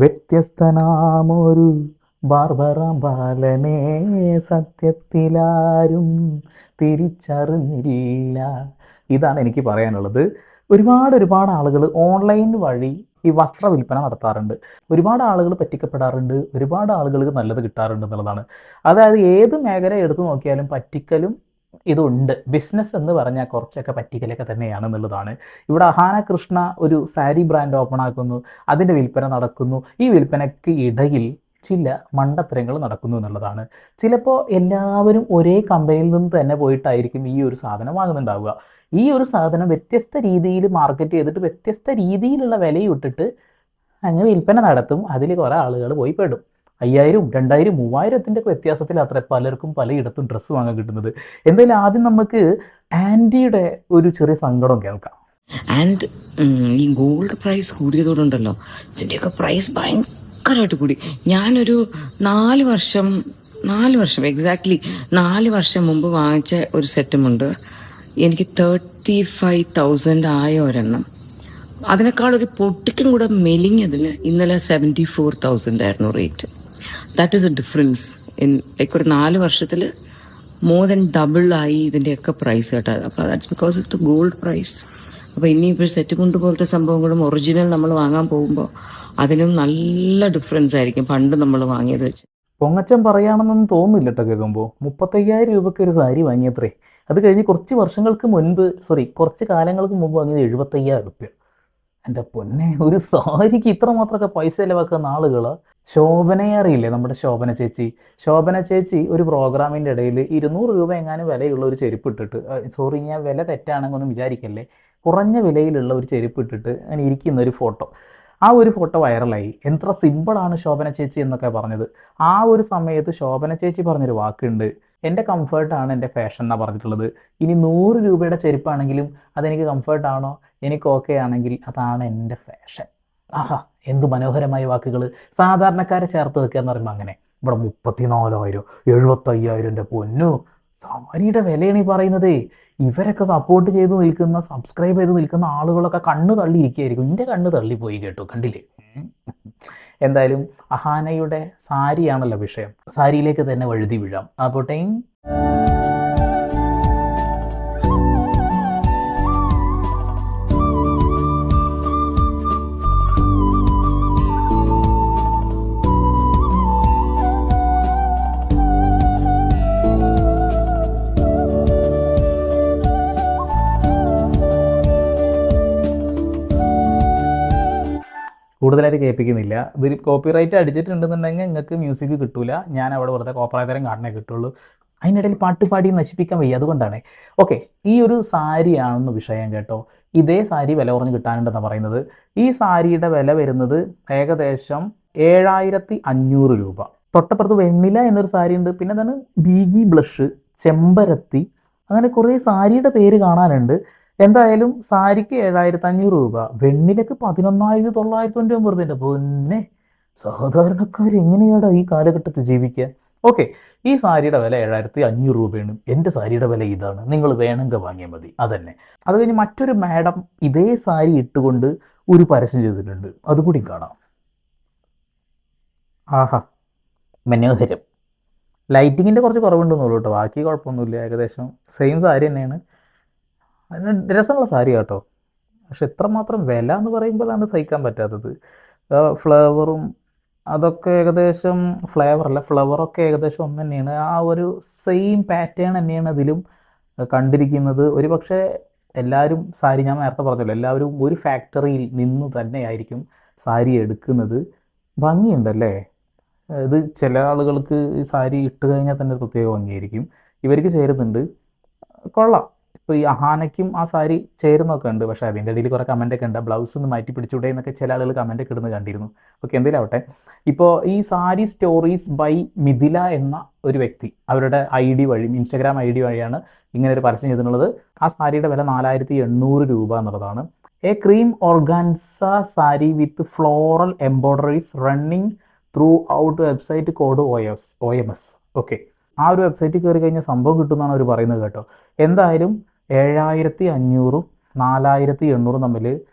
വ്യത്യസ്തനാമൊരു ബാർബറാം ബാലനെ സത്യത്തിലാരും തിരിച്ചറിഞ്ഞില്ല. ഇതാണ് എനിക്ക് പറയാനുള്ളത്. ഒരുപാട് ആളുകൾ ഓൺലൈൻ വഴി ഈ വസ്ത്ര വിൽപ്പന നടത്താറുണ്ട്. ഒരുപാട് ആളുകൾ പറ്റിക്കപ്പെടാറുണ്ട്. ഒരുപാട് ആളുകൾക്ക് നല്ലത് കിട്ടാറുണ്ട് എന്നുള്ളതാണ്. അതായത് ഏത് മേഖല എടുത്തു നോക്കിയാലും പറ്റിക്കലും ഇതുണ്ട്. ബിസിനസ് എന്ന് പറഞ്ഞാൽ കുറച്ചൊക്കെ പറ്റിക്കലൊക്കെ തന്നെയാണെന്നുള്ളതാണ്. ഇവിടെ അഹാന കൃഷ്ണ ഒരു സാരി ബ്രാൻഡ് ഓപ്പൺ ആക്കുന്നു, അതിൻ്റെ വിൽപ്പന നടക്കുന്നു. ഈ വിൽപ്പനയ്ക്ക് ഇടയിൽ ചില മണ്ടത്തരങ്ങൾ നടക്കുന്നു എന്നുള്ളതാണ്. ചിലപ്പോൾ എല്ലാവരും ഒരേ കമ്പനിയിൽ നിന്ന് തന്നെ പോയിട്ടായിരിക്കും ഈ ഒരു സാധനം വാങ്ങുന്നുണ്ടാവുക. ഈ ഒരു സാധനം വ്യത്യസ്ത രീതിയിൽ മാർക്കറ്റ് ചെയ്തിട്ട് വ്യത്യസ്ത രീതിയിലുള്ള വിലയിട്ടിട്ട് അങ്ങ് വിൽപ്പന നടത്തും. അതിൽ കുറേ ആളുകൾ പോയി പെടും. 5000, 2000, 3000ത്തിൻ്റെ ഒക്കെ വ്യത്യാസത്തിൽ അത്ര പലർക്കും പലയിടത്തും ഡ്രസ്സ് വാങ്ങാൻ കിട്ടുന്നത്. എന്തായാലും ആദ്യം നമുക്ക് ആൻറ്റിയുടെ ഒരു ചെറിയ സങ്കടം കേൾക്കാം. ആൻഡ് ഈ ഗോൾഡ് പ്രൈസ് കൂടിയതോടുണ്ടല്ലോ, ഇതിൻ്റെയൊക്കെ പ്രൈസ് ഭയങ്കരമായിട്ട് കൂടി. ഞാനൊരു 4 വർഷം എക്സാക്ട്ലി 4 വർഷം മുമ്പ് വാങ്ങിച്ച ഒരു സെറ്റുമുണ്ട്. എനിക്ക് 35,000 ആയ ഒരെണ്ണം. അതിനേക്കാൾ ഒരു പൊട്ടിക്കും കൂടെ മെലിഞ്ഞതിന് ഇന്നലെ 74,000 ആയിരുന്നു rate. That is A difference in like ഒരു 4 വർഷത്തിൽ മോർ ദൻ ഡബിൾ ആയി ഇതിൻ്റെയൊക്കെ പ്രൈസ് കേട്ടോ. അപ്പോൾ that's because of the gold price. അപ്പോൾ ഇനിയിപ്പോൾ സെറ്റ് മുണ്ട് പോലത്തെ സംഭവങ്ങളും ഒറിജിനൽ നമ്മൾ വാങ്ങാൻ പോകുമ്പോൾ അതിനും നല്ല ഡിഫറൻസ് ആയിരിക്കും പണ്ട് നമ്മൾ വാങ്ങിയത് വെച്ച്. പൊങ്ങച്ചം പറയുകയാണെന്നൊന്നും തോന്നുന്നില്ല കേട്ടോ കേൾക്കുമ്പോൾ. 35,000 രൂപയ്ക്ക് ഒരു സാരി വാങ്ങിയത്രേ. അത് കഴിഞ്ഞ് കുറച്ച് കാലങ്ങൾക്ക് മുമ്പ് വാങ്ങിയത് 75,000 രൂപ. എൻ്റെ പൊന്നെ, ഒരു സാരിക്ക് ഇത്രമാത്രമൊക്കെ പൈസ ചിലവാക്കുന്ന ആളുകൾ. ശോഭനയെ അറിയില്ലേ, നമ്മുടെ ശോഭന ചേച്ചി ഒരു പ്രോഗ്രാമിൻ്റെ ഇടയിൽ 200 രൂപ എങ്ങാനും വിലയുള്ള ഒരു ചെരുപ്പ് ഇട്ടിട്ട്, സോറി ഞാൻ വില തെറ്റാണെന്നൊന്നും വിചാരിക്കല്ലേ, കുറഞ്ഞ വിലയിലുള്ള ഒരു ചെരുപ്പ് ഇട്ടിട്ട് അങ്ങനെ ഇരിക്കുന്ന ഒരു ഫോട്ടോ. ആ ഒരു ഫോട്ടോ വൈറലായി. എത്ര സിമ്പിളാണ് ശോഭന ചേച്ചി എന്നൊക്കെ പറഞ്ഞത്. ആ ഒരു സമയത്ത് ശോഭന ചേച്ചി പറഞ്ഞൊരു വാക്കുണ്ട്, എൻ്റെ കംഫർട്ടാണ് എൻ്റെ ഫാഷൻ എന്നാണ് പറഞ്ഞിട്ടുള്ളത്. ഇനി 100 രൂപയുടെ ചെരുപ്പാണെങ്കിലും അതെനിക്ക് കംഫർട്ടാണോ, എനിക്ക് ഓക്കെ ആണെങ്കിൽ അതാണ് എൻ്റെ ഫാഷൻ. ആഹാ, എന്ത് മനോഹരമായ വാക്കുകൾ. സാധാരണക്കാരെ ചേർത്ത് വെക്കുക എന്ന് പറയുമ്പോൾ അങ്ങനെ. ഇവിടെ 34,000, 75,000, എൻ്റെ പൊന്നു, സാരിയുടെ വിലയാണ് ഈ പറയുന്നത്. ഇവരൊക്കെ സപ്പോർട്ട് ചെയ്ത് നിൽക്കുന്ന, സബ്സ്ക്രൈബ് ചെയ്ത് നിൽക്കുന്ന ആളുകളൊക്കെ കണ്ണ് തള്ളിയിരിക്കുകയായിരിക്കും. എൻ്റെ കണ്ണ് തള്ളിപ്പോയി കേട്ടോ, കണ്ടില്ലേ. എന്തായാലും അഹാനയുടെ സാരിയാണല്ലോ വിഷയം. സാരിയിലേക്ക് തന്നെ വഴുതി വീഴാം. ആപ്പോട്ടെ. കൂടുതലായിട്ട് കേൾപ്പിക്കുന്നില്ല. ഇതിൽ കോപ്പിറൈറ്റ് അടിച്ചിട്ടുണ്ടെന്നുണ്ടെങ്കിൽ നിങ്ങൾക്ക് മ്യൂസിക് കിട്ടൂല. ഞാൻ അവിടെ വെറുതെ കോപ്പറേറ്റരം കാണണേ കിട്ടുള്ളൂ. അതിനിടയിൽ പാട്ട് പാടി നശിപ്പിക്കാൻ വയ്യ, അതുകൊണ്ടാണ്. ഓക്കെ, ഈ ഒരു സാരിയാണെന്ന് വിഷയം കേട്ടോ. ഇതേ സാരി വില കുറഞ്ഞ് കിട്ടാനുണ്ടെന്നാണ് പറയുന്നത്. ഈ സാരിയുടെ വില വരുന്നത് ഏകദേശം 7,500 രൂപ. തൊട്ടപ്പുറത്ത് വെണ്ണില എന്നൊരു സാരി ഉണ്ട്. പിന്നെ എന്താണ്, ബീഗി ബ്ലഷ്, ചെമ്പരത്തി, അങ്ങനെ കുറേ സാരിയുടെ പേര് കാണാനുണ്ട്. എന്തായാലും സാരിക്ക് 7,500 രൂപ, വെണ്ണിലക്ക് 11,990 രൂപ. പൊന്നെ, സാധാരണക്കാർ എങ്ങനെയാണ് ഈ കാലഘട്ടത്തിൽ ജീവിക്കുക? ഓക്കെ, ഈ സാരിയുടെ വില 7,500 രൂപയാണ്. എൻ്റെ സാരിയുടെ വില ഇതാണ്, നിങ്ങൾ വേണമെങ്കിൽ വാങ്ങിയാൽ മതി. അതന്നെ. അത് കഴിഞ്ഞ് മറ്റൊരു മാഡം ഇതേ സാരി ഇട്ടുകൊണ്ട് ഒരു പരസ്യം ചെയ്തിട്ടുണ്ട്, അതുകൂടി കാണാം. ആഹാ, മനോഹരം. ലൈറ്റിങ്ങിൻ്റെ കുറച്ച് കുറവുണ്ടെന്നുള്ളൂ കേട്ടോ, ബാക്കി കുഴപ്പമൊന്നുമില്ല. ഏകദേശം സെയിം സാരി തന്നെയാണ്. അതിന് രസമുള്ള സാരി കേട്ടോ. പക്ഷെ എത്രമാത്രം വില എന്ന് പറയുമ്പോഴാണ് സഹിക്കാൻ പറ്റാത്തത്. ഫ്ലേവറും അതൊക്കെ ഏകദേശം, ഫ്ലവറൊക്കെ ഏകദേശം ഒന്ന് തന്നെയാണ്. ആ ഒരു സെയിം പാറ്റേൺ തന്നെയാണ് അതിലും കണ്ടിരിക്കുന്നത്. ഒരു പക്ഷേ എല്ലാവരും സാരി, ഞാൻ നേരത്തെ പറഞ്ഞല്ലോ, എല്ലാവരും ഒരു ഫാക്ടറിയിൽ നിന്ന് തന്നെയായിരിക്കും സാരി എടുക്കുന്നത്. ഭംഗിയുണ്ടല്ലേ. ഇത് ചില ആളുകൾക്ക് ഈ സാരി ഇട്ട് കഴിഞ്ഞാൽ തന്നെ പ്രത്യേക ഭംഗിയായിരിക്കും. ഇവർക്ക് ചേരുന്നുണ്ട്, കൊള്ളാം. ഇപ്പോൾ ഈ അഹാനയ്ക്കും ആ സാരി ചേരുന്നൊക്കെ ഉണ്ട്. പക്ഷേ അതിൻ്റെ ഇടയിൽ കുറേ കമൻറ്റൊക്കെ ഉണ്ട്, ബ്ലൗസ് ഒന്ന് മാറ്റി പിടിച്ചൂടെ എന്നൊക്കെ ചില ആളുകൾ കമൻറ്റൊക്കെ ഇടുന്നത് കണ്ടിരുന്നു. ഓക്കെ, എന്തെങ്കിലും ആവട്ടെ. ഇപ്പോൾ ഈ സാരി സ്റ്റോറീസ് ബൈ മിഥില എന്ന ഒരു വ്യക്തി അവരുടെ ID വഴി, ഇൻസ്റ്റാഗ്രാം ID വഴിയാണ് ഇങ്ങനെ ഒരു പരസ്യം ചെയ്തിട്ടുള്ളത്. ആ സാരിയുടെ വില 4,800 രൂപ എന്നുള്ളതാണ്. A cream organza sari with floral embroideries running through out website code OMS. Okay, ആ ഒരു വെബ്സൈറ്റിൽ കയറി കഴിഞ്ഞാൽ സംഭവം കിട്ടുമെന്നാണ് അവർ പറയുന്നത് കേട്ടോ. എന്തായാലും 7,500, 4,800 തമ്മിൽ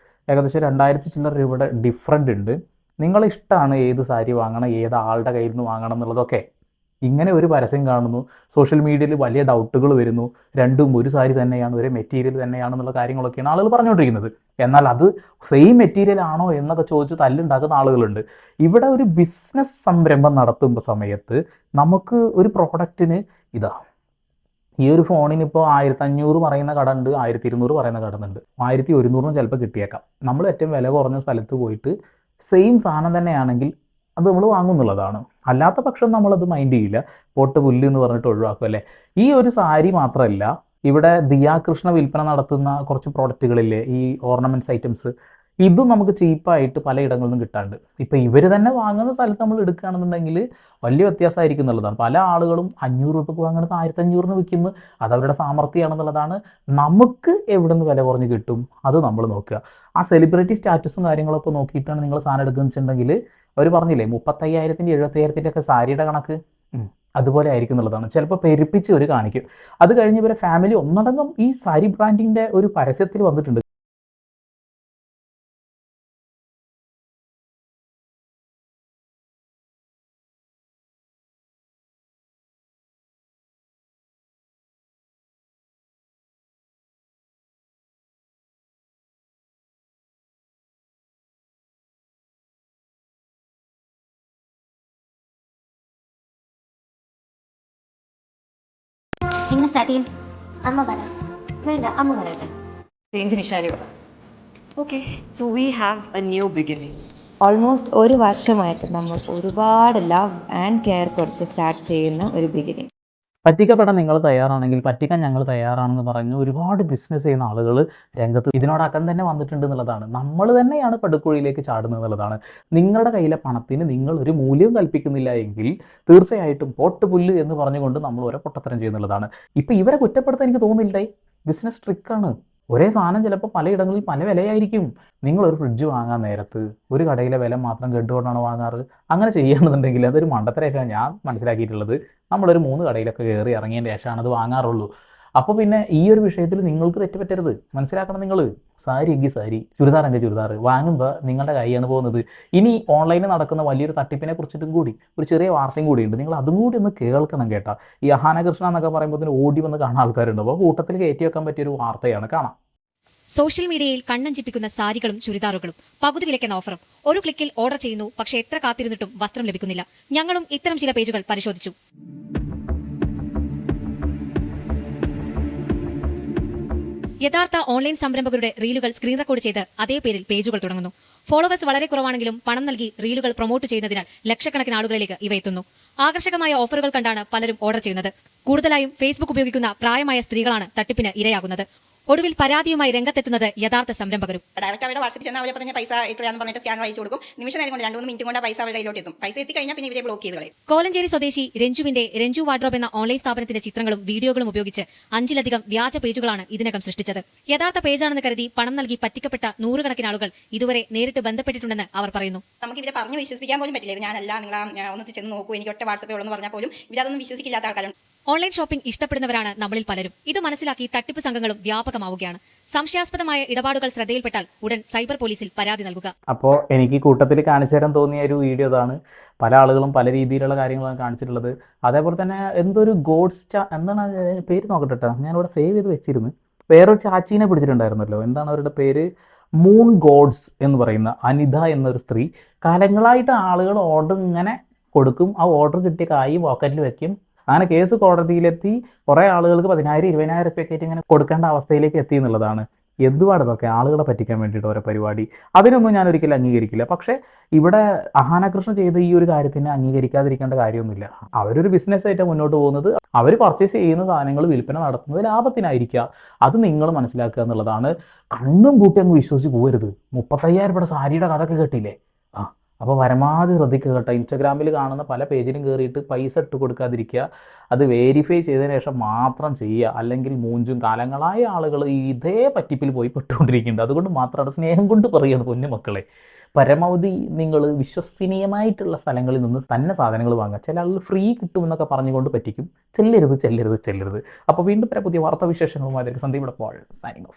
ഏകദേശം 2,000 ചില്ലറ രൂപയുടെ ഡിഫറൻ്റ് ഉണ്ട്. നിങ്ങളെ ഇഷ്ടമാണ് ഏത് സാരി വാങ്ങണം, ഏത് ആളുടെ കയ്യിൽ നിന്ന് വാങ്ങണം എന്നുള്ളതൊക്കെ. ഇങ്ങനെ ഒരു പരസ്യം കാണുന്നു, സോഷ്യൽ മീഡിയയിൽ വലിയ ഡൗട്ടുകൾ വരുന്നു, രണ്ടും ഒരു സാരി തന്നെയാണ്, ഒരേ മെറ്റീരിയൽ തന്നെയാണെന്നുള്ള കാര്യങ്ങളൊക്കെയാണ് ആളുകൾ പറഞ്ഞുകൊണ്ടിരിക്കുന്നത്. എന്നാൽ അത് സെയിം മെറ്റീരിയൽ ആണോ എന്നൊക്കെ ചോദിച്ച് തല്ലുണ്ടാക്കുന്ന ആളുകളുണ്ട്. ഇവിടെ ഒരു ബിസിനസ് സംരംഭം നടത്തുമ്പോൾ സമയത്ത് നമുക്ക് ഒരു പ്രോഡക്റ്റിന് ഇതാ, ഈ ഒരു ഫോണിന് ഇപ്പോൾ 1500 പറയുന്ന കട ഉണ്ട്, 1200 പറയുന്ന കട ഉണ്ട്, 1100 ചിലപ്പോൾ കിട്ടിയേക്കാം. നമ്മൾ ഏറ്റവും വില കുറഞ്ഞ സ്ഥലത്ത് പോയിട്ട് സെയിം സാധനം തന്നെയാണെങ്കിൽ അത് നമ്മൾ വാങ്ങുന്നുള്ളതാണ്. അല്ലാത്ത പക്ഷം നമ്മളത് മൈൻഡ് ചെയ്യില്ല, പോട്ട് പുല്ല് എന്ന് പറഞ്ഞിട്ട് ഒഴിവാക്കും അല്ലേ. ഈ ഒരു സാരി മാത്രമല്ല, ഇവിടെ ദിയാകൃഷ്ണ വിൽപ്പന നടത്തുന്ന കുറച്ച് പ്രോഡക്റ്റുകളില്ലേ, ഈ ഓർണമെൻറ്റ്സ് ഐറ്റംസ്, ഇതും നമുക്ക് ചീപ്പായിട്ട് പലയിടങ്ങളിൽ നിന്നും കിട്ടാണ്ട്. ഇപ്പം ഇവർ തന്നെ വാങ്ങുന്ന സ്ഥലത്ത് നമ്മൾ എടുക്കുകയാണെന്നുണ്ടെങ്കിൽ വലിയ വ്യത്യാസമായിരിക്കും എന്നുള്ളതാണ്. പല ആളുകളും 500 രൂപയ്ക്ക് വാങ്ങുന്നത് 1500 വിൽക്കുന്നു. അത് അവരുടെ സാമർഥ്യമാണെന്നുള്ളതാണ്. നമുക്ക് എവിടെ നിന്ന് വില കുറഞ്ഞ് കിട്ടും അത് നമ്മൾ നോക്കുക. ആ സെലിബ്രിറ്റി സ്റ്റാറ്റസും കാര്യങ്ങളൊക്കെ നോക്കിയിട്ടാണ് നിങ്ങൾ സാധനം എടുക്കുന്നത് വെച്ചിട്ടുണ്ടെങ്കിൽ അവർ പറഞ്ഞില്ലേ 35,000 70,000 ഒക്കെ സാരിയുടെ കണക്ക്, അതുപോലെ ആയിരിക്കും എന്നുള്ളതാണ്. ചിലപ്പോൾ പെരുപ്പിച്ച് ഒരു കാണിക്കും. അത് കഴിഞ്ഞ് ഇവരെ ഫാമിലി ഒന്നടങ്കം ഈ സാരി ബ്രാൻഡിൻ്റെ ഒരു പരസ്യത്തിൽ വന്നിട്ടുണ്ട്. എങ്ങനെ സ്റ്റാർട്ട് ചെയ്യും? അമ്മ പറ. വേണ്ട, അമ്മ പറയട്ടെ. ചേഞ്ച് നിഷാനി പറ. Okay, so we have A new beginning. Almost 1 വർഷമായിട്ട് നമ്മൾ ഒരുപാട് ലവ് ആൻഡ് കെയർ കൊടുത്ത് സ്റ്റാർട്ട് ചെയ്യുന്ന ഒരു ബിഗിനിങ്. പറ്റിക്കപ്പെടാൻ നിങ്ങൾ തയ്യാറാണെങ്കിൽ പറ്റിക്കാൻ ഞങ്ങൾ തയ്യാറാണെന്ന് പറഞ്ഞ് ഒരുപാട് ബിസിനസ് ചെയ്യുന്ന ആളുകൾ രംഗത്ത് ഇതിനോടകം തന്നെ വന്നിട്ടുണ്ട് എന്നുള്ളതാണ്. നമ്മൾ തന്നെയാണ് പടുക്കുഴിയിലേക്ക് ചാടുന്നത് എന്നുള്ളതാണ്. നിങ്ങളുടെ കയ്യിലെ പണത്തിന് നിങ്ങൾ ഒരു മൂല്യം കൽപ്പിക്കുന്നില്ല എങ്കിൽ തീർച്ചയായിട്ടും പോട്ട് പുല്ല് എന്ന് പറഞ്ഞുകൊണ്ട് നമ്മൾ ഓരോ പൊട്ടത്തരം ചെയ്യുന്നുള്ളതാണ്. ഇപ്പം ഇവരെ കുറ്റപ്പെടുത്താൻ എനിക്ക് തോന്നുന്നില്ലേ, ബിസിനസ് ട്രിക്കാണ്. ഒരേ സാധനം ചിലപ്പോൾ പലയിടങ്ങളിൽ പല വിലയായിരിക്കും. നിങ്ങളൊരു ഫ്രിഡ്ജ് വാങ്ങാൻ നേരത്ത് ഒരു കടയിലെ വില മാത്രം കേട്ടുകൊണ്ടാണ് വാങ്ങാറ്. അങ്ങനെ ചെയ്യുകയാണെന്നുണ്ടെങ്കിൽ അതൊരു മണ്ടത്തരമായിട്ടാണ് ഞാൻ മനസ്സിലാക്കിയിട്ടുള്ളത്. നമ്മളൊരു 3 കടയിലൊക്കെ കയറി ഇറങ്ങിയതിന് ശേഷമാണ് അത് വാങ്ങാറുള്ളൂ. അപ്പോൾ പിന്നെ ഈ ഒരു വിഷയത്തിൽ നിങ്ങൾക്ക് തെറ്റുപറ്റരുത്, മനസ്സിലാക്കണം. നിങ്ങൾ സാരി എങ്കിൽ സാരി, ചുരിദാർ എങ്കിൽ ചുരിദാർ വാങ്ങുമ്പോൾ നിങ്ങളുടെ കൈയാണ് പോകുന്നത്. ഇനി ഓൺലൈനിൽ നടക്കുന്ന വലിയൊരു തട്ടിപ്പിനെ കുറിച്ചിട്ടും കൂടി ഒരു ചെറിയ വാർത്തയും കൂടിയുണ്ട്, നിങ്ങൾ അതും കൂടി ഒന്ന് കേൾക്കണം കേട്ടോ. ഈ അഹാന കൃഷ്ണ എന്നൊക്കെ പറയുമ്പോൾ ഓടി വന്ന് കാണാൻ ആൾക്കാരുണ്ട്. അപ്പോൾ കൂട്ടത്തിൽ കയറ്റി വെക്കാൻ പറ്റിയൊരു വാർത്തയാണ്, കാണാം. സോഷ്യൽ മീഡിയയിൽ കണ്ണഞ്ചിപ്പിക്കുന്ന സാരികളും ചുരിദാറുകളും പകുതി വിലയ്ക്കെന്ന ഓഫറും. ഒരു ക്ലിക്കിൽ ഓർഡർ ചെയ്യുന്നു, പക്ഷേ എത്ര കാത്തിരുന്നിട്ടും വസ്ത്രം ലഭിക്കുന്നില്ല. ഞങ്ങളും ഇത്തരം ചില പേജുകൾ പരിശോധിച്ചു. യഥാർത്ഥ ഓൺലൈൻ സംരംഭകരുടെ റീലുകൾ സ്ക്രീൻ റെക്കോർഡ് ചെയ്ത് അതേ പേരിൽ പേജുകൾ തുടങ്ങുന്നു. ഫോളോവേഴ്സ് വളരെ കുറവാണെങ്കിലും പണം നൽകി റീലുകൾ പ്രൊമോട്ട് ചെയ്യുന്നതിനാൽ ലക്ഷക്കണക്കിന് ആളുകളിലേക്ക് ഇവ എത്തുന്നു. ആകർഷകമായ ഓഫറുകൾ കണ്ടാണ് പലരും ഓർഡർ ചെയ്യുന്നത്. കൂടുതലായും ഫേസ്ബുക്ക് ഉപയോഗിക്കുന്ന പ്രായമായ സ്ത്രീകളാണ് തട്ടിപ്പിന് ഇരയാകുന്നത്. ഒടുവിൽ പരാതിയുമായി രംഗത്തെത്തുന്നത് യഥാർത്ഥ സംരംഭകരും. ഡയറക്റ്റ് അവരുടെ വാട്സപ്പിൽ ചെന്ന് അവരെ പറഞ്ഞ പൈസ എത്രയാണെന്ന് പറഞ്ഞിട്ട് സ്കാനർ അയച്ചു കൊടുക്കും. നിമിഷം നേരം കൊണ്ട് 2-3 മിനിറ്റ് കൊണ്ട് പൈസ അവരുടെ കയ്യിലോട്ട് എത്തും. പൈസ എത്തിക്കഴിഞ്ഞാൽ പിന്നെ ഇവരെ ബ്ലോക്ക് ചെയ്ത് കളയും. കോലഞ്ചേരി സ്വദേശി രഞ്ജുവിന്റെ രഞ്ജു വാർഡ്രോബ് എന്ന ഓൺലൈൻ സ്ഥാപനത്തിന്റെ ചിത്രങ്ങളും വീഡിയോകളും ഉപയോഗിച്ച് 5ലധികം വ്യാജ പേജുകളാണ് ഇതിനകം സൃഷ്ടിച്ചത്. യഥാർത്ഥ പേജാണെന്ന് കരുതി പണം നൽകി പറ്റിക്കപ്പെട്ട 100 കണക്കിന് ആളുകൾ ഇതുവരെ നേരിട്ട് ബന്ധപ്പെട്ടിട്ടുണ്ടെന്ന് അവർ പറയുന്നു. നമുക്ക് ഇവരെ പറഞ്ഞു വിശ്വസിക്കാൻ പോലും പറ്റില്ല. ഇത് ഞാനല്ല, നിങ്ങൾ ഒന്ന് ചെന്ന് നോക്കൂ, എനിക്ക് ഒറ്റ വാട്സപ്പേ ഉള്ളൂ എന്ന് പറഞ്ഞാൽ പോലും ഇവരതൊന്നും വിശ്വസിക്കില്ലാത്ത ആൾക്കാരുണ്ട്. ഓൺലൈൻ ഷോപ്പിംഗ് ഇഷ്ടപ്പെടുന്നവരാണ് നമ്മളിൽ പലരും. ഇത് മനസ്സിലാക്കി തട്ടിപ്പ് സംഘങ്ങളും വ്യാപകമാവുകയാണ്. സംശയാസ്പദമായ ഇടപാടുകൾ ശ്രദ്ധയിൽപ്പെട്ടാൽ ഉടൻ സൈബർ പോലീസിൽ പരാതി നൽകുക. അപ്പോൾ എനിക്ക് കൂട്ടത്തിൽ കാണിച്ചു തരാൻ തോന്നിയ ഒരു വീഡിയോ ഇതാണ്. പല ആളുകളും പല രീതിയിലുള്ള കാര്യങ്ങളാണ് കാണിച്ചിട്ടുള്ളത്. അതേപോലെ തന്നെ എന്തൊരു എന്താണ് പേര് നോക്കട്ടെ, ഞാനിവിടെ സേവ് ചെയ്ത് വെച്ചിരുന്നു. വേറൊരു ചാച്ചീനെ പിടിച്ചിട്ടുണ്ടായിരുന്നല്ലോ, എന്താണ് അവരുടെ പേര്, മൂൺ ഗോഡ്സ് എന്ന് പറയുന്ന അനിത എന്നൊരു സ്ത്രീ. കാലങ്ങളായിട്ട് ആളുകൾ ഓർഡർ ഇങ്ങനെ കൊടുക്കും, ആ ഓർഡർ കിട്ടിയ കായ് പോക്കറ്റിൽ വെക്കും. അങ്ങനെ കേസ് കോടതിയിലെത്തി കുറേ ആളുകൾക്ക് 10,000-20,000 രൂപയൊക്കെ ആയിട്ട് ഇങ്ങനെ കൊടുക്കേണ്ട അവസ്ഥയിലേക്ക് എത്തി എന്നുള്ളതാണ്. എന്തുപാട് ഇതൊക്കെ ആളുകളെ പറ്റിക്കാൻ വേണ്ടിയിട്ട് ഓരോ പരിപാടി. അതിനൊന്നും ഞാൻ ഒരിക്കലും അംഗീകരിക്കില്ല. പക്ഷേ ഇവിടെ അഹാന കൃഷ്ണ ചെയ്ത ഈ ഒരു കാര്യത്തിന് അംഗീകരിക്കാതിരിക്കേണ്ട കാര്യമൊന്നുമില്ല. അവരൊരു ബിസിനസ്സായിട്ട് മുന്നോട്ട് പോകുന്നത്, അവർ പർച്ചേസ് ചെയ്യുന്ന സാധനങ്ങൾ വിൽപ്പന നടത്തുന്നത് ലാഭത്തിനായിരിക്കുക. അത് നിങ്ങൾ മനസ്സിലാക്കുക എന്നുള്ളതാണ്. കണ്ണും കൂട്ടി അങ്ങ് വിശ്വസിച്ച് പോകരുത്. 35,000 രൂപയുടെ സാരിയുടെ കഥയൊക്കെ കേട്ടില്ലേ? അപ്പോൾ പരമാവധി ശ്രദ്ധിക്കുക കേട്ടോ. ഇൻസ്റ്റാഗ്രാമിൽ കാണുന്ന പല പേജിലും കയറിയിട്ട് പൈസ ഇട്ട് കൊടുക്കാതിരിക്കുക. അത് വെരിഫൈ ചെയ്തതിന് ശേഷം മാത്രം ചെയ്യുക. അല്ലെങ്കിൽ മൂഞ്ചും. കാലങ്ങളായ ആളുകൾ ഇതേ പറ്റിപ്പിൽ പോയി പെട്ടുകൊണ്ടിരിക്കുന്നുണ്ട്. അതുകൊണ്ട് മാത്രമാണ്, സ്നേഹം കൊണ്ട് പറയുകയാണ് പൊന്നു മക്കളെ, പരമാവധി നിങ്ങൾ വിശ്വസനീയമായിട്ടുള്ള സ്ഥലങ്ങളിൽ നിന്ന് തന്നെ സാധനങ്ങൾ വാങ്ങുക. ചില ആളുകൾ ഫ്രീ കിട്ടുമെന്നൊക്കെ പറഞ്ഞുകൊണ്ട് പറ്റിക്കും. ചെല്ലരുത്. അപ്പോൾ വീണ്ടും പുതിയ വാർത്താവിശേഷങ്ങളുമായി സന്ദീപ് പോൾ സൈനിങ് ഓഫ്.